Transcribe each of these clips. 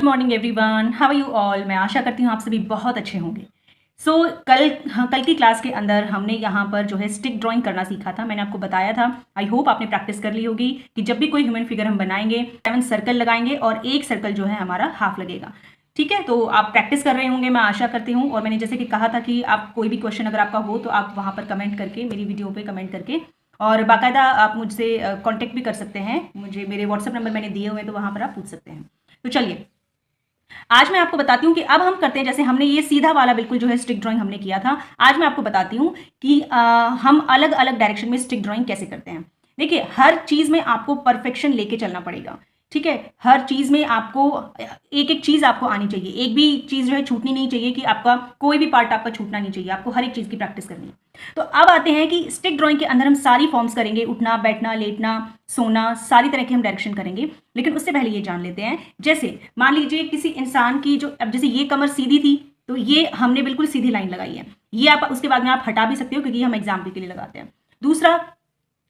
Morning everyone, how are you all. मैं आशा करती हूँ आप सभी बहुत अच्छे होंगे। कल की क्लास के अंदर हमने यहाँ पर जो है स्टिक ड्राइंग करना सीखा था। मैंने आपको बताया था, आई होप आपने प्रैक्टिस कर ली होगी कि जब भी कोई ह्यूमन फिगर हम बनाएंगे 7 सर्कल लगाएंगे और एक सर्कल जो है हमारा हाफ लगेगा। ठीक है, तो आप प्रैक्टिस कर रहे होंगे, मैं आशा करती हूँ। और मैंने जैसे कि कहा था कि आप कोई भी क्वेश्चन अगर आपका हो तो आप वहाँ पर कमेंट करके, मेरी वीडियो पे कमेंट करके, और बाकायदा आप मुझसे कांटेक्ट भी कर सकते हैं। मुझे मेरे व्हाट्सएप नंबर मैंने दिए हुए हैं, तो वहाँ पर आप पूछ सकते हैं। तो चलिए, आज मैं आपको बताती हूँ कि अब हम करते हैं, जैसे हमने ये सीधा वाला बिल्कुल जो है स्टिक ड्राइंग हमने किया था। आज मैं आपको बताती हूँ कि हम अलग अलग डायरेक्शन में स्टिक ड्राइंग कैसे करते हैं। देखिए, हर चीज में आपको परफेक्शन लेके चलना पड़ेगा। ठीक है, हर चीज में आपको एक एक चीज आपको आनी चाहिए, एक भी चीज जो है छूटनी नहीं चाहिए, कि आपका कोई भी पार्ट आपका छूटना नहीं चाहिए। आपको हर एक चीज की प्रैक्टिस करनी है। तो अब आते हैं कि स्टिक ड्राइंग के अंदर हम सारी फॉर्म्स करेंगे, उठना, बैठना, लेटना, सोना, सारी तरह के हम डायरेक्शन करेंगे। लेकिन उससे पहले ये जान लेते हैं, जैसे मान लीजिए किसी इंसान की जो, अब जैसे ये कमर सीधी थी तो ये हमने बिल्कुल सीधी लाइन लगाई है। ये आप उसके बाद में आप हटा भी सकते हो, क्योंकि हम एग्जाम्पल के लिए लगाते हैं। दूसरा,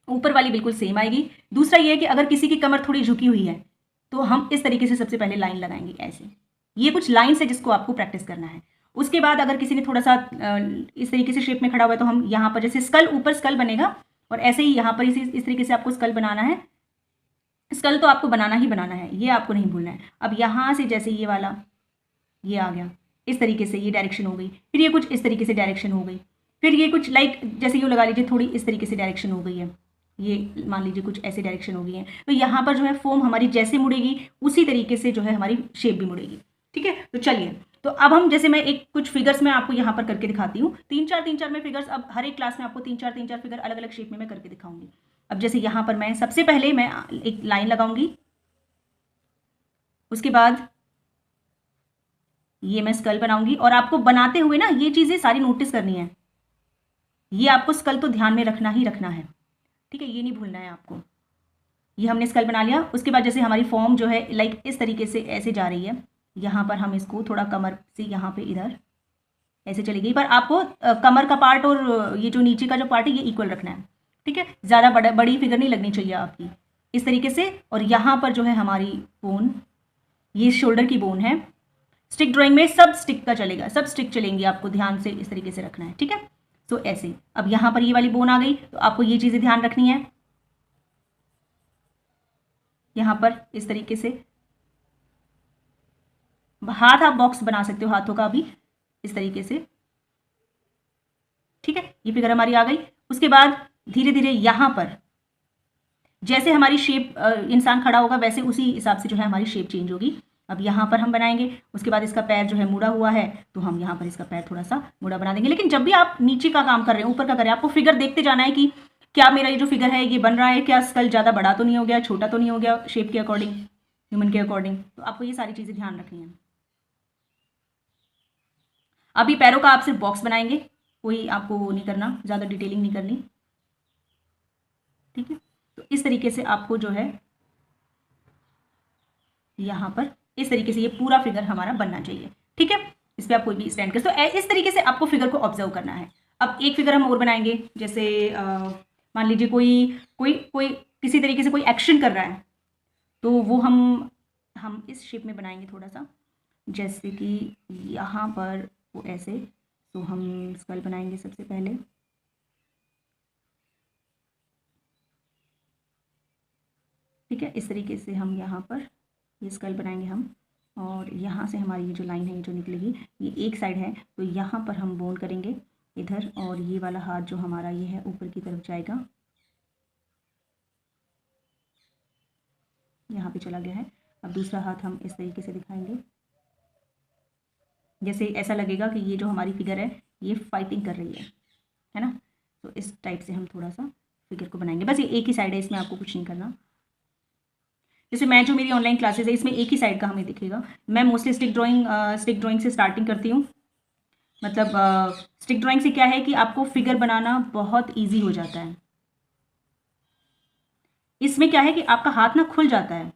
ऊपर वाली बिल्कुल सेम आएगी। दूसरा ये है कि अगर किसी की कमर थोड़ी झुकी हुई है तो हम इस तरीके से सबसे पहले लाइन लगाएंगे, ऐसे। ये कुछ लाइन्स है जिसको आपको प्रैक्टिस करना है। उसके बाद अगर किसी ने थोड़ा सा इस तरीके से शेप में खड़ा हुआ है तो हम यहाँ पर जैसे स्कल, ऊपर स्कल बनेगा, और ऐसे ही यहाँ पर इस तरीके से आपको स्कल बनाना है। स्कल तो आपको बनाना ही बनाना है, ये आपको नहीं भूलना है। अब यहाँ से जैसे ये वाला ये आ गया, इस तरीके से ये डायरेक्शन हो गई। फिर ये कुछ इस तरीके से डायरेक्शन हो गई। फिर ये कुछ लाइक जैसे यूँ लगा लीजिए, थोड़ी इस तरीके से डायरेक्शन हो गई है। ये मान लीजिए कुछ ऐसे डायरेक्शन हो गई है। तो यहाँ पर जो है फॉर्म हमारी जैसे मुड़ेगी उसी तरीके से जो है हमारी शेप भी मुड़ेगी। ठीक है, तो चलिए, तो अब हम जैसे मैं एक कुछ फिगर्स में आपको यहाँ पर करके दिखाती हूँ। तीन चार में फिगर्स, अब हर एक क्लास में आपको तीन चार फिगर अलग अलग शेप में मैं करके दिखाऊंगी। अब जैसे यहाँ पर मैं सबसे पहले मैं एक लाइन लगाऊंगी, उसके बाद ये मैं स्कल बनाऊंगी। और आपको बनाते हुए ना ये चीजें सारी नोटिस करनी है। ये आपको स्कल तो ध्यान में रखना ही रखना है। ठीक है, ये नहीं भूलना है आपको। ये हमने स्कल बना लिया। उसके बाद जैसे हमारी फॉर्म जो है लाइक इस तरीके से ऐसे जा रही है, यहाँ पर हम इसको थोड़ा कमर से यहाँ पे इधर ऐसे चली गई। पर आपको कमर का पार्ट और ये जो नीचे का जो पार्ट है ये इक्वल रखना है। ठीक है, ज़्यादा बड़ी फिगर नहीं लगनी चाहिए आपकी, इस तरीके से। और यहाँ पर जो है हमारी बोन, ये शोल्डर की बोन है। स्टिक ड्राइंग में सब स्टिक का चलेगा, सब स्टिक चलेंगी, आपको ध्यान से इस तरीके से रखना है। ठीक है, तो ऐसे। अब यहाँ पर ये वाली बोन आ गई, तो आपको ये चीज़ें ध्यान रखनी है। यहाँ पर इस तरीके से हाथ आप बॉक्स बना सकते हो, हाथों का भी इस तरीके से। ठीक है, ये फिगर हमारी आ गई। उसके बाद धीरे धीरे यहाँ पर जैसे हमारी शेप, इंसान खड़ा होगा वैसे उसी हिसाब से जो है हमारी शेप चेंज होगी। अब यहाँ पर हम बनाएंगे। उसके बाद इसका पैर जो है मुड़ा हुआ है, तो हम यहाँ पर इसका पैर थोड़ा सा मुड़ा बना देंगे। लेकिन जब भी आप नीचे का काम कर रहे हैं, ऊपर का कर रहे हैं, आपको फिगर देखते जाना है कि क्या मेरा ये जो फिगर है ये बन रहा है, क्या स्कल ज़्यादा बड़ा तो नहीं हो गया, छोटा तो नहीं हो गया शेप के अकॉर्डिंग, ह्यूमन के अकॉर्डिंग। तो आपको ये सारी चीज़ें ध्यान रखनी है। अभी पैरों का आप सिर्फ बॉक्स बनाएंगे, कोई आपको वो नहीं करना, ज़्यादा डिटेलिंग नहीं करनी। ठीक है, तो इस तरीके से आपको जो है यहाँ पर इस तरीके से ये पूरा फिगर हमारा बनना चाहिए। ठीक है, इस पर आप कोई भी स्टैंड कर, तो इस तरीके से आपको फिगर को ऑब्जर्व करना है। अब एक फिगर हम और बनाएंगे, जैसे मान लीजिए कोई कोई कोई किसी तरीके से कोई एक्शन कर रहा है, तो वो हम इस शेप में बनाएंगे थोड़ा सा, जैसे कि यहाँ पर वो ऐसे। तो हम स्कल बनाएंगे सबसे पहले। ठीक है, इस तरीके से हम यहाँ पर ये स्कल बनाएंगे हम। और यहाँ से हमारी ये जो लाइन है जो निकलेगी, ये एक साइड है, तो यहाँ पर हम बोन करेंगे इधर, और ये वाला हाथ जो हमारा ये है ऊपर की तरफ जाएगा, यहाँ पे चला गया है। अब दूसरा हाथ हम इस तरीके से दिखाएंगे, जैसे ऐसा लगेगा कि ये जो हमारी फिगर है ये फाइटिंग कर रही है ना। तो इस टाइप से हम थोड़ा सा फिगर को बनाएंगे। बस ये एक ही साइड है, इसमें आपको कुछ नहीं करना। जैसे मैं जो मेरी ऑनलाइन क्लासेस है इसमें एक ही साइड का हमें दिखेगा। मैं मोस्टली स्टिक ड्राइंग से स्टार्टिंग करती हूँ। मतलब स्टिक ड्राइंग से क्या है कि आपको फिगर बनाना बहुत ईजी हो जाता है। इसमें क्या है कि आपका हाथ ना खुल जाता है।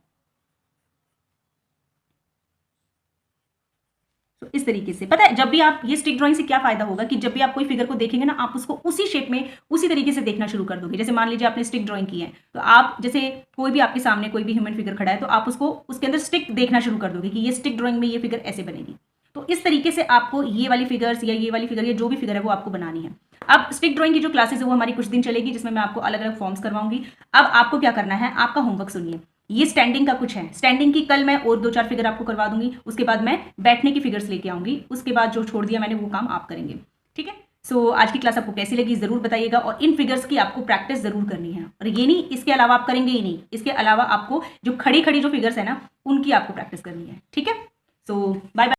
तो इस तरीके से पता है, जब भी आप ये स्टिक ड्राइंग से क्या फायदा होगा कि जब भी आप कोई फिगर को देखेंगे ना, आप उसको उसी शेप में उसी तरीके से देखना शुरू कर दोगे। जैसे मान लीजिए आपने स्टिक ड्राइंग की है, तो आप जैसे कोई भी आपके सामने कोई भी ह्यूमन फिगर खड़ा है, तो आप उसको उसके अंदर स्टिक देखना शुरू कर दोगे कि ये स्टिक ड्राइंग में ये फिगर ऐसे बनेगी। तो इस तरीके से आपको ये वाली फिगर्स या ये वाली फिगर या जो भी फिगर है वो आपको बनानी है। अब स्टिक ड्राइंग की जो क्लासेस है वो हमारी कुछ दिन चलेगी, जिसमें मैं आपको अलग अलग फॉर्म्स करवाऊंगी। अब आपको क्या करना है, आपका होमवर्क सुनिए। ये स्टैंडिंग का कुछ है, स्टैंडिंग की कल मैं और 2-4 फिगर आपको करवा दूंगी, उसके बाद मैं बैठने की फिगर्स लेके आऊंगी, उसके बाद जो छोड़ दिया मैंने वो काम आप करेंगे, ठीक है। सो आज की क्लास आपको कैसी लगी ज़रूर बताइएगा, और इन फिगर्स की आपको प्रैक्टिस ज़रूर करनी है। और ये नहीं इसके अलावा आप करेंगे ही नहीं, इसके अलावा आपको जो खड़ी खड़ी जो फिगर्स है ना उनकी आपको प्रैक्टिस करनी है, ठीक है। सो बाय बाय।